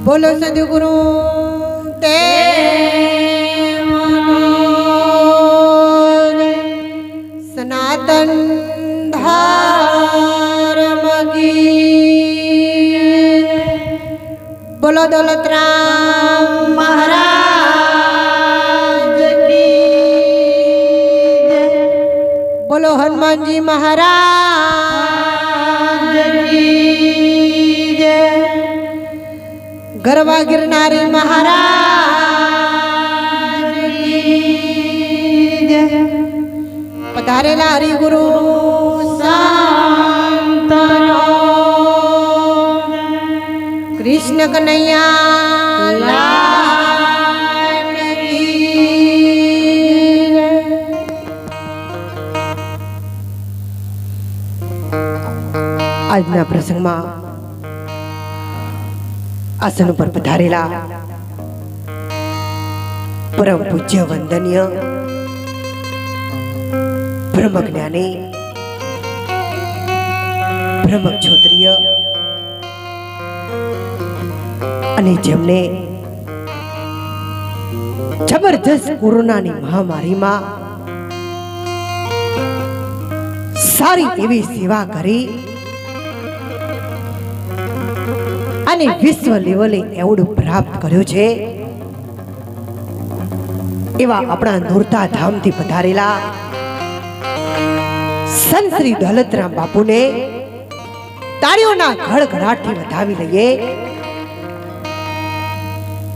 बोलो सदगुरु सनातन धर्म की बोलो दौलत राम महाराज की बोलो हनुमान जी महाराज की गरबा गिरनारी महाराज की पधारेला हरि गुरु संतनो कृष्ण कन्हैया लाल की આજના પ્રસંગમાં આસન ઉપર પધારેલા પરમ પૂજ્ય વંદનીય બ્રહ્મજ્ઞાની બ્રહ્મક્ષોત્રિય અને જેમને જબરજસ્ત કોરોનાની મહામારીમાં સારી એવી સેવા કરી અને વિશ્વ લેવલે એવોર્ડ પ્રાપ્ત કર્યો છે એવા આપણા નોરતા ધામથી પધારેલા સંત શ્રી દૌલતરામ બાપુને તાળીઓના ગળગળાટથી વધાવી લઈએ.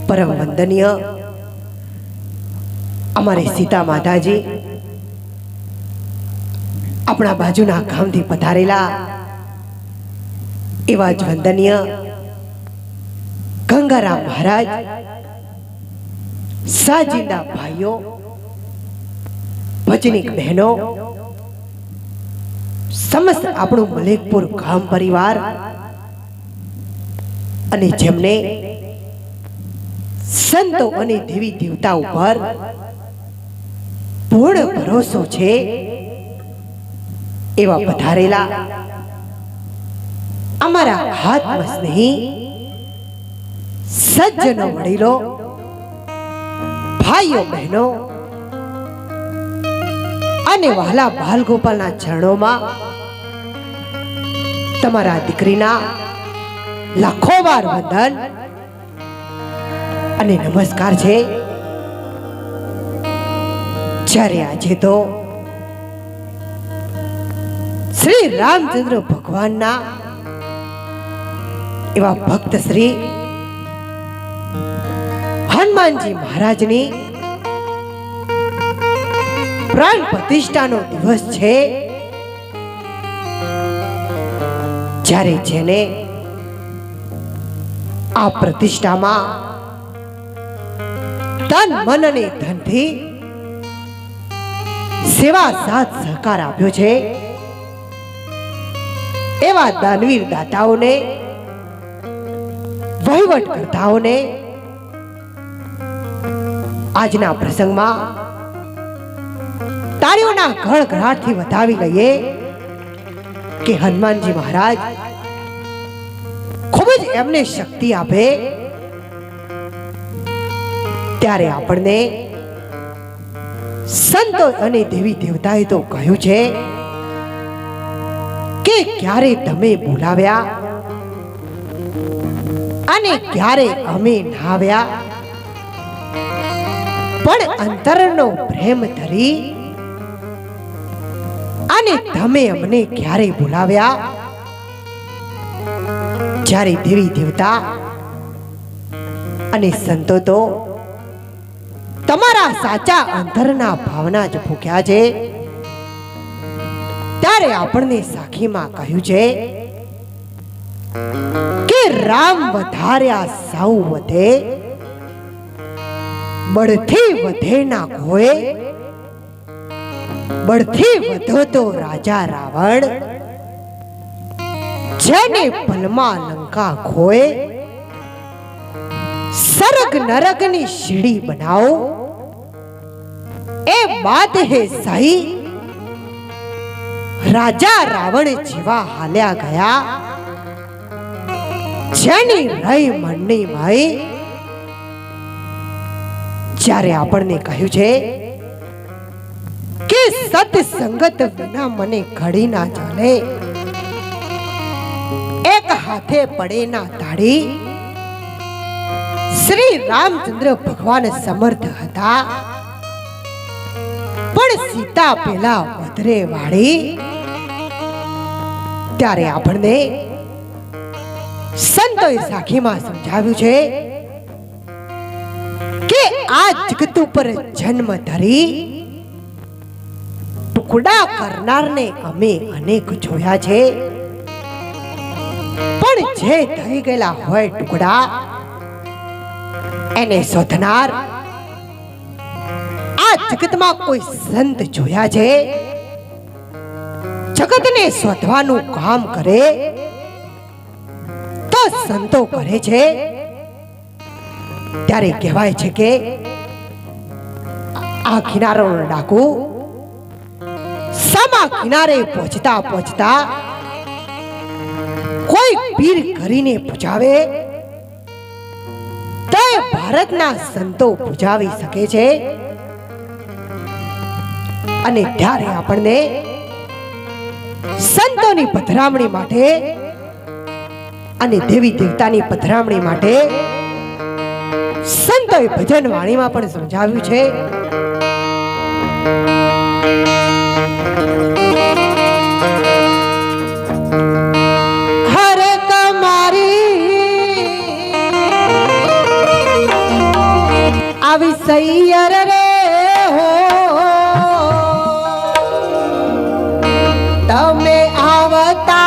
પરમ વંદનીય અમારે સીતા માતાજી, આપણા બાજુના ગામથી પધારેલા એવા જ વંદનીય ગંગારામ મહારાજ, સાજિંદા ભાઈઓ, ભજનિક બહેનો, સમસ્ત આપણું મલેકપુર ગામ પરિવાર અને જેમને સંતો અને દેવી દેવતા ઉપર પૂર્ણ ભરોસો છે એવા પધારેલા અમારા આત્મ સ્નેહી સજ્જનો, વડીલો, ભાઈઓ બહેનો અને વહાલા બાલગોપાલના ચરણોમાં તમારા દીકરીના લાખો વાર વંદન અને નમસ્કાર છે. જ્યારે આજે તો શ્રી રામચંદ્ર ભગવાનના એવા ભક્ત શ્રી હનુમાનજી મહારાજની પ્રાણ પ્રતિષ્ઠાનો દિવસ છે, જ્યારે જેને આ પ્રતિષ્ઠામાં તન મન અને ધનથી સેવા સાથ સહકાર આપ્યો છે એવા દાનવીર દાતાઓને, વહીવટકર્તાઓને આજના પ્રસંગમાં તાળીઓના ગળગળાટથી વધાવી લઈએ કે હનુમાનજી મહારાજ ખૂબ જ એમને શક્તિ આપે. ત્યારે આપણને સંતો અને દેવી દેવતાએ તો કહ્યું છે કે ક્યારે તમે બોલાવ્યા અને ક્યારે અમે ના આવ્યા, પણ અંતરનો પ્રેમ ધરી અને તમે અમને ક્યારે બોલાવ્યા. જ્યારે દેવી દેવતા અને સંતો તો તમારા સાચા અંતરના ભાવના જ ભૂખ્યા છે, ત્યારે આપણને સાખીમાં કહ્યું છે કે રામ વધાર્યા સૌ વધે, બળથી વધે ના કોય, બળથી વધો તો રાજા રાવણ, જેને પલમાં લંકા ખોય, સરગ નરકની સીડી બનાવો એ બાત હે સહી, રાજા રાવણ જેવા હાલ્યા ગયા જેની રહી મનની માઈ જ્યારે આપણને કહ્યું છે કે સત્સંગત વિના મને ઘડી ના ચાલે, એક હાથે પડે ના તાળી. શ્રી રામચંદ્ર ભગવાન સમર્થ હતા, પણ સીતા પેલા વધરે વાળી. ત્યારે આપણને સંતોએ સાખીમાં સમજાવ્યું છે કે આ જગત ઉપર જન્મ ધરી ટુકડા કરનારને અમે અનેક જોયા છે, પણ જે થઈ ગયેલા હોય ટુકડા એને શોધનાર આ જગતમાં કોઈ સંત જોયા છે? જગતને શોધવાનું કામ કરે તો સંતો કરે છે. ત્યારે કહેવાય છે કે આ કિનારાનો ડાકુ સામા કિનારે પહોંચતા પહોંચતા કોઈ પીર કરીને પૂજાવે તો ભારતના સંતો પૂજાવી શકે છે. અને ત્યારે આપણને સંતોની પધરામણી માટે અને દેવી દેવતાની પધરામણી માટે સંતોએ ભજન વાણીમાં પણ સમજાવ્યું છે. હરે તમારી આવી સૈયર રે હો, તમે આવતા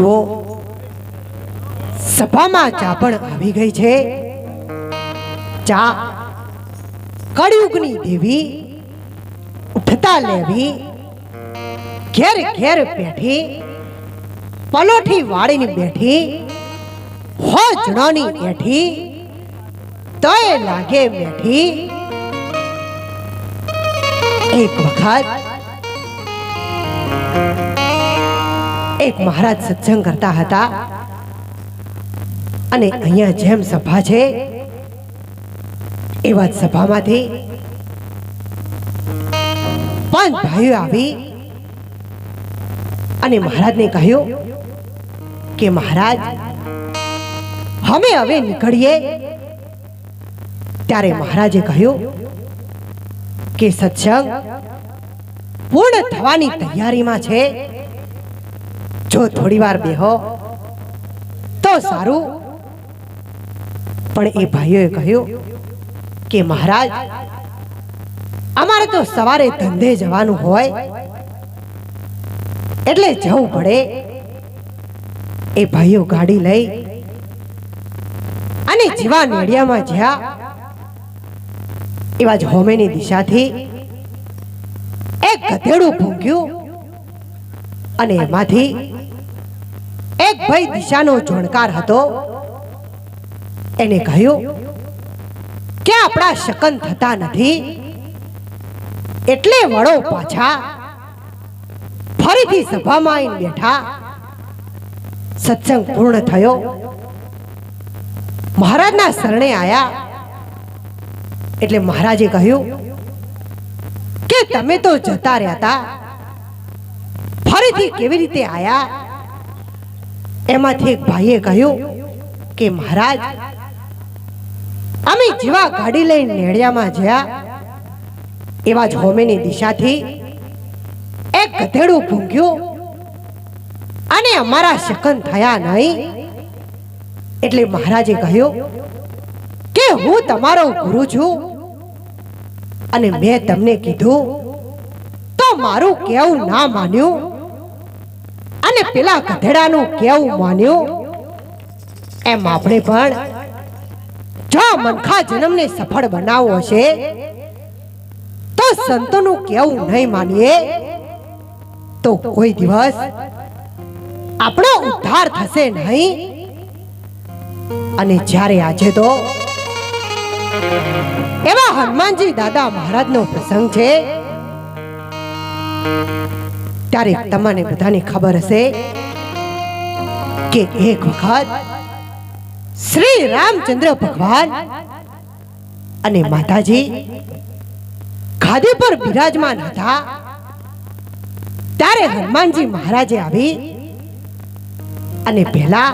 જુઓ, સભામાં ચા પણ આવી ગઈ છે. ચા કળિયુગની દેવી ઉઠતા લેવી ઘેર ઘેર બેઠી, પલોઠી વાળીને બેઠી, હો જણાની એઠી તોય લાગે બેઠી. એક વખત એક મહારાજ સત્સંગ કરતા હતા અને અહીંયા જેમ સભા છે એવા જ સભામાંથી 5 ભાઈઓ આવી અને મહારાજને કહ્યું કે મહારાજ, અમે હવે નીકળીએ. ત્યારે મહારાજે કહ્યું કે સત્સંગ પૂર્ણ થવાની તૈયારીમાં છે, જો થોડી વાર બેહો તો સારું. પણ એ ભાઈઓએ કહ્યું કે મહારાજ, અમારે તો સવારે ધંધે જવાનું હોય એટલે જવું પડે. એ ભાઈઓ ગાડી લઈ અને જેવા નેડિયામાં જ્યાં એવા જ હોમેની દિશાથી એક ગધેડું ભૂંક્યું અને એમાંથી એક ભાઈ દિશાનો જોણકાર હતો. એને કહ્યું કે આપણા શકન થતા નથી, એટલે વળો પાછા. ફરીથી સભામાં આવીને બેઠા. સત્સંગ પૂર્ણ થયો. મહારાજના શરણે આયા એટલે મહારાજે કહ્યું કે તમે તો જતા રહ્યા હતા, ફરીથી કેવી રીતે આયા? એમાંથી એક ભાઈએ કહ્યું કે મહારાજ, અમે જેવા ગાડી લઈને નેડિયામાં ગયા એવા જ હોમેની દિશાથી એક ગધેડું ભૂંક્યું અને અમારા શકન થયા નહીં. એટલે મહારાજે કહ્યું કે હું તમારો ગુરુ છું અને મેં તમને કીધું તો મારું કેવું ના માન્યું અને પેલા ગધેડાનું કેવું માન્યું. એમ આપણે પણ જો મનખા જન્મને સફળ બનાવવો હશે તો સંતોનું કેવું નહીં માનીએ તો કોઈ દિવસ આપણો ઉદ્ધાર થશે નહીં. અને જ્યારે આજે તો એવા હનુમાનજી દાદા મહારાજનો પ્રસંગ છે, ત્યારે તમને બધાને ખબર હશે કે એક વખત શ્રી રામચંદ્ર ભગવાન અને માતાજી ગાદી પર બિરાજમાન હતા. ત્યારે હનુમાનજી મહારાજે આવી અને પહેલા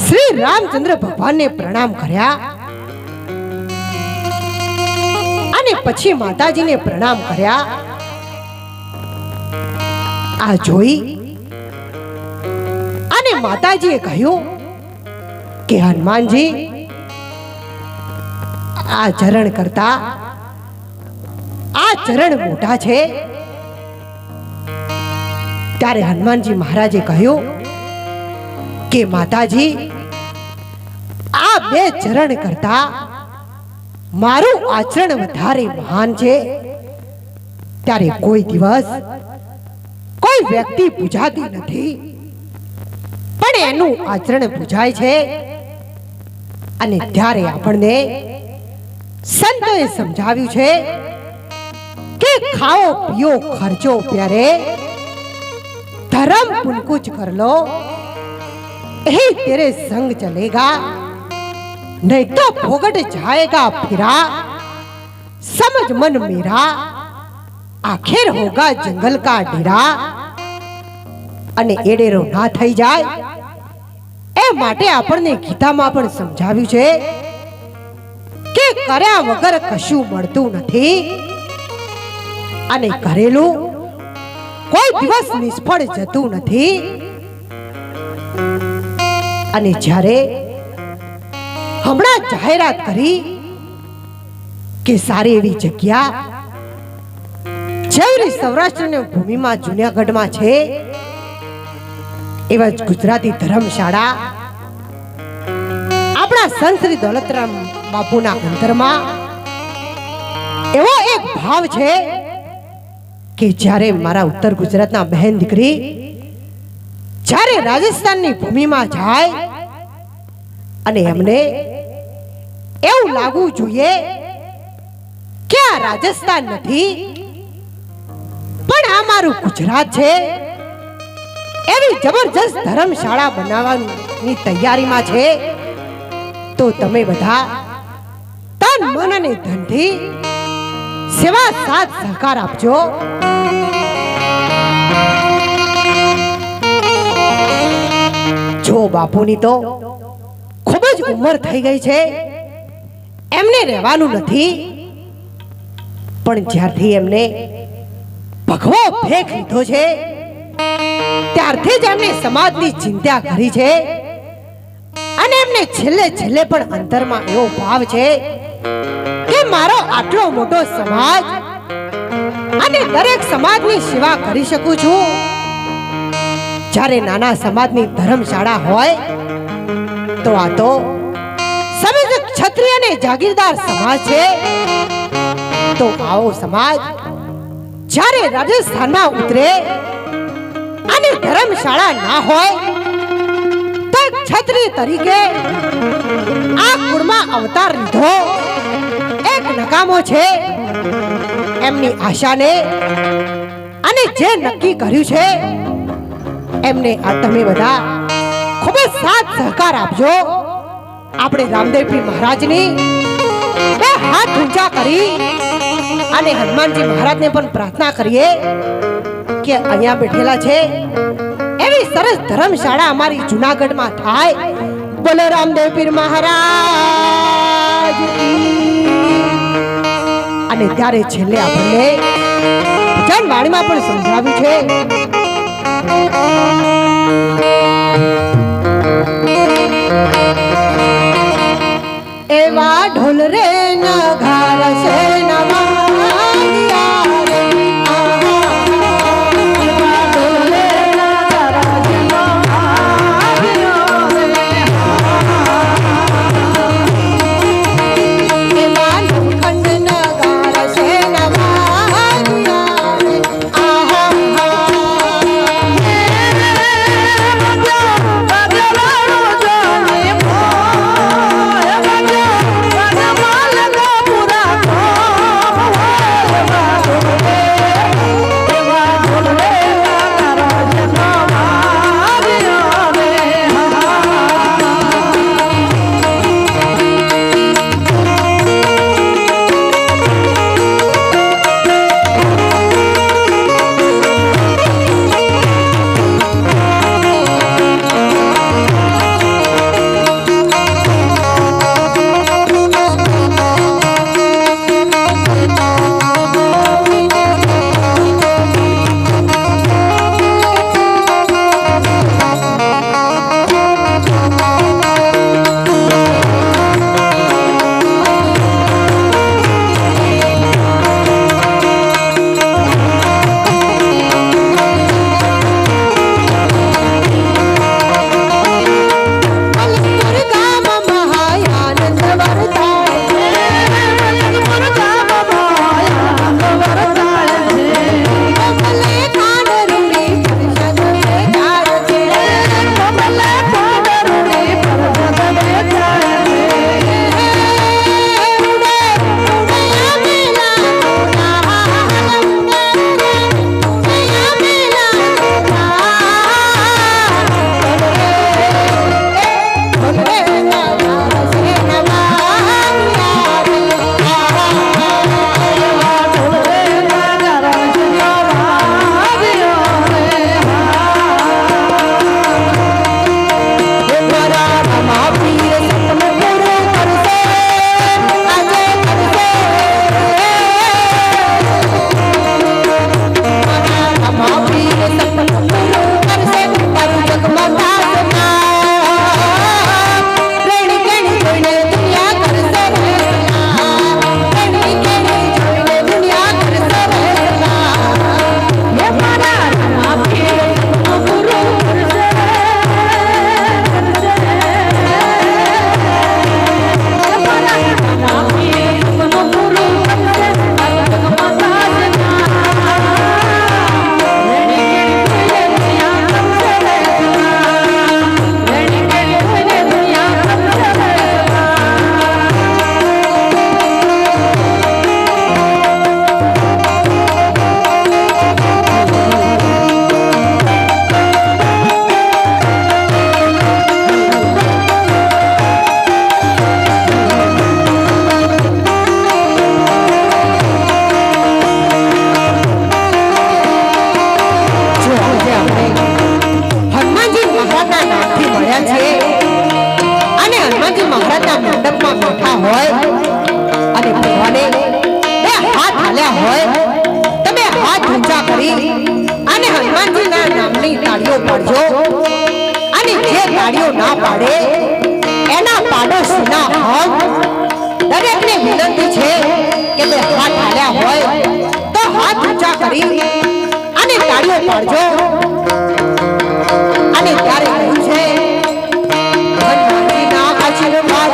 શ્રી રામચંદ્ર ભગવાનને પ્રણામ કર્યા અને પછી માતાજીને પ્રણામ કર્યા. આ જોઈ અને માતાજીએ કહ્યું કે હનુમાનજી, આ ચરણ કરતા આ ચરણ મોટા છે. ત્યારે હનુમાનજી મહારાજે કહ્યું કે માતાજી, આ 2 ચરણ કરતા મારું આચરણ વધારે મહાન છે. ત્યારે કોઈ દિવસ કોઈ વ્યક્તિ પૂજાતી નથી, પણ એનું આચરણ પૂજાય છે. અને ત્યારે આપણને સંતોએ સમજાવ્યું છે કે ખાઓ પીઓ ખર્ચો પ્યારે, धर्म पुन कुछ कर लो, यही तेरे संग चलेगा, नहीं तो भोगट जाएगा फिरा, समझ मन मेरा, आखिर होगा जंगल का डेरा. અને એડેરો ના થઈ જાય એ માટે આપણને ગીતામાં પણ સમજાવ્યું છે કે કર્યા વગર કશું મળતું નથી અને કરેલું કોઈ દિવસ નિષ્ફળ જતું નથી. અને જ્યારે હમણાં જાહેરાત કરી કે સારી એવી જગ્યા જેવી સૌરાષ્ટ્રની ભૂમિમાં જૂનાગઢમાં છે, એવા જ ગુજરાતી ધર્મશાળા આપણા સંત શ્રી દોલતરામ બાપુના અંતરમાં એવો એક ભાવ છે કે જ્યારે મારા ઉત્તર ગુજરાતના બહેન દીકરી જ્યારે રાજસ્થાનની ભૂમિમાં જાય અને એમને એવું લાગવું જોઈએ કે આ રાજસ્થાન નથી પણ આ મારું ગુજરાત છે, એવી જબરજસ્ત ધર્મશાળા બનાવવાની તૈયારીમાં છે, તો તમે બધા તન મન અને ધનથી સેવા સાથ સહકાર આપજો. જો બાપુની તો ખૂબ જ ઉંમર થઈ ગઈ છે, એમને રહેવાનું નથી, પણ જ્યારથી એમને ભગવો ફેંક લીધો છે ત્યારથી જ એમને સમાજની ચિંતા કરી છે અને એમને છેલ્લે છેલ્લે પણ અંતરમાં એવો ભાવ છે કે મારો આટલો મોટો સમાજ અને દરેક સમાજની સેવા કરી શકું છું. જ્યારે નાના સમાજની ધર્મશાળા હોય તો આ તો સમજ ક્ષત્રિય અને જાગીરદાર સમાજ છે. તો આવો સમાજ જ્યારે રાજસ્થાનમાં ઉતરે અને ધર્મશાળા ના હોય તો ક્ષત્રિય તરીકે આ કુળમાં અવતાર લીધો એક નકામો છે. એમની આશાને અને જે નક્કી કર્યું છે એમને આ તમે બધા ખૂબ જ સાથ સહકાર આપજો. આપણે રામદેવપીર મહારાજની બે હાથ ઊંચા કરી અને હનુમાનજી મહારાજને પણ પ્રાર્થના કરીએ કે અહીંયા બેઠેલા છે એવી સરસ ધર્મશાળા અમારી જૂનાગઢમાં થાય. બોલો રામદેવપીર મહારાજ. અને ત્યારે છેલ્લે આપણને જનવાણીમાં પણ સમજાવ્યું છે એવા ઢોલ રે નગાર છે નવાલિયા રે. એવા ઢોલ રે નગાર છે નવાલિયા રે. એવા લોખંડ નગાર છે નવાલિયા રે. આહા માં બેઠા હોય અને ભગવાને બે હાથ હાલ્યા હોય તમે હાથ ઊંચા કરી અને હનુમાનજીના નામની તાળીઓ પાડજો અને જે તાળીઓ ના પાડે એના પાડોશીના હક દરેકને વિનંતી છે કે બે હાથ હાલ્યા હોય તો હાથ ઊંચા કરી અને તાળીઓ પાડજો અને ત્યારે કહ્યું છે હનુમાનજીના આશીર્વાદ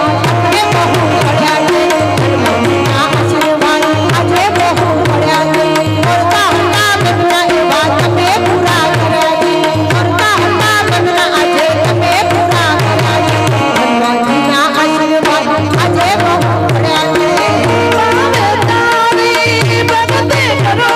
એ બહુ મળ્યા છે હનુમાનજીના આશીર્વાદ આજે બહુ મળ્યા છે કરતા હતા મનના એવા તમે પૂરા કર્યા છે કરતા હતા મનના આજે તમે પૂરા કર્યા છે હનુમાનજીના આશીર્વાદ આજે બહુ મળ્યા છે આવે તારી ભક્તિ કરો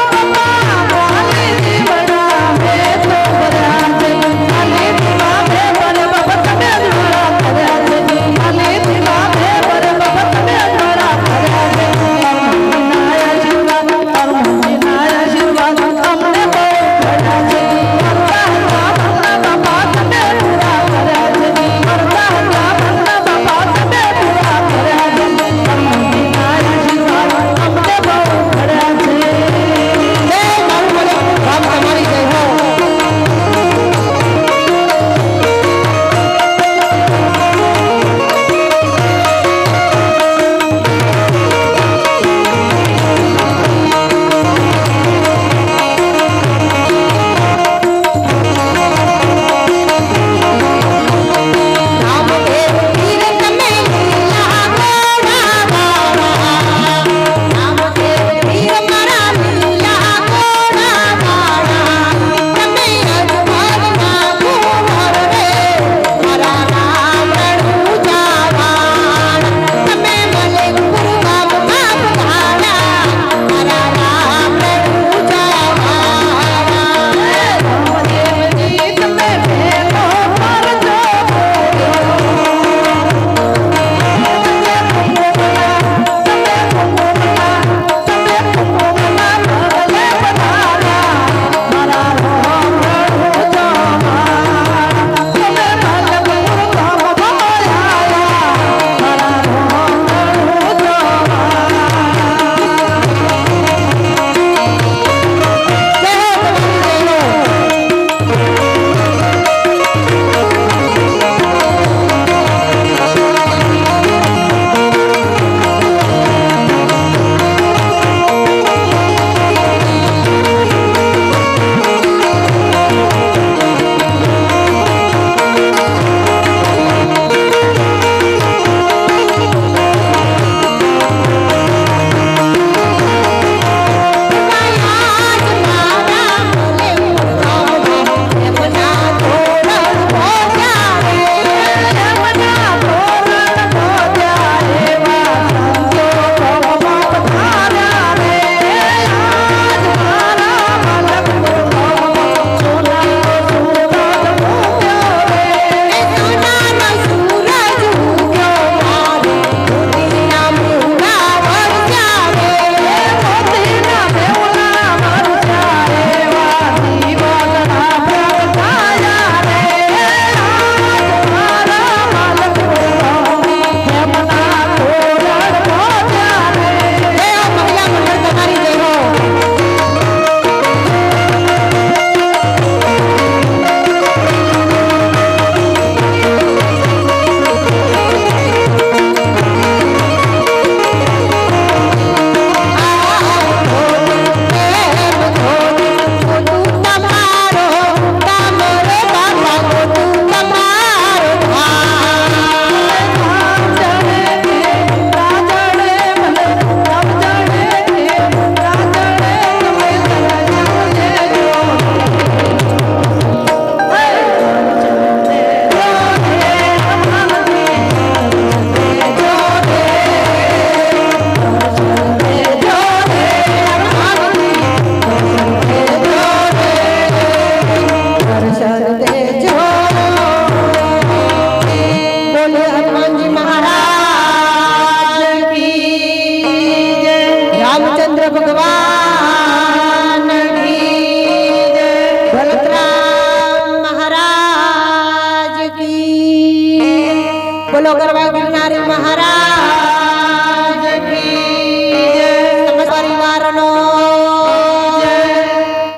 બોલો ગરબા ગિરનારી મહારાજ।